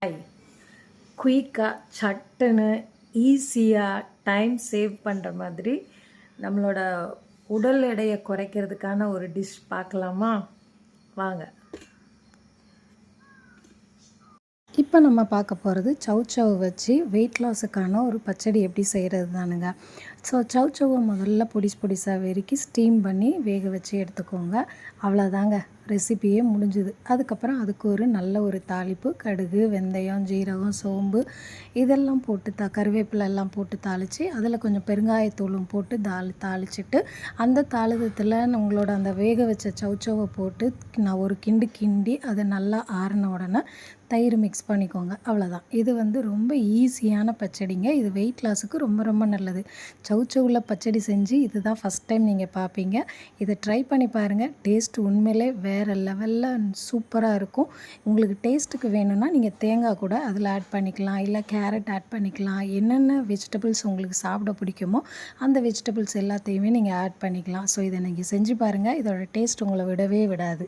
Hi. குயிக்காக சட்டுன்னு ஈஸியாக டைம் சேவ் பண்ணுற மாதிரி நம்மளோட உடல் எடையை குறைக்கிறதுக்கான ஒரு டிஷ் பார்க்கலாமா? வாங்க. இப்போ நம்ம பார்க்க போகிறது சௌசௌ வச்சு வெயிட் லாஸுக்கான ஒரு பச்சடி எப்படி செய்கிறது தானுங்க. ஸோ சௌசௌவை முதல்ல பொடிசாக வெறுக்கி ஸ்டீம் பண்ணி வேக வச்சு எடுத்துக்கோங்க. அவ்வளோதாங்க, ரெசிபியே முடிஞ்சுது. அதுக்கப்புறம் அதுக்கு ஒரு நல்ல ஒரு தாளிப்பு, கடுகு, வெந்தயம், ஜீரகம், சோம்பு இதெல்லாம் போட்டு கருவேப்பிலை எல்லாம் போட்டு தாளித்து அதில் கொஞ்சம் பெருங்காயத்தூளும் போட்டு தாளிச்சிட்டு அந்த தாளிதத்தில் உங்களோட அந்த வேக வச்ச சௌசௌவை போட்டு நான் ஒரு கிண்டி அதை நல்லா ஆறின உடனே தயிர் மிக்ஸ் பண்ணிக்கோங்க. அவ்வளோதான். இது ரொம்ப ஈஸியான பச்சடிங்க. இது வெயிட் லாஸுக்கு ரொம்ப நல்லது. சௌசௌவில் பச்சடி செஞ்சு இதுதான் ஃபஸ்ட் டைம் நீங்கள் பார்ப்பீங்க. இதை ட்ரை பண்ணி பாருங்கள். டேஸ்ட் உண்மையிலே வேறு லெவலில் சூப்பராக இருக்கும். உங்களுக்கு டேஸ்ட்டுக்கு வேணும்னா நீங்கள் தேங்காய் கூட அதில் ஆட் பண்ணிக்கலாம், இல்லை கேரட் ஆட் பண்ணிக்கலாம். என்னென்ன வெஜிடபிள்ஸ் உங்களுக்கு சாப்பிட பிடிக்குமோ அந்த வெஜிடபிள்ஸ் எல்லாத்தையுமே நீங்கள் ஆட் பண்ணிக்கலாம். ஸோ இதை நீங்கள் செஞ்சு பாருங்கள். இதோட டேஸ்ட் உங்களை விடவே விடாது.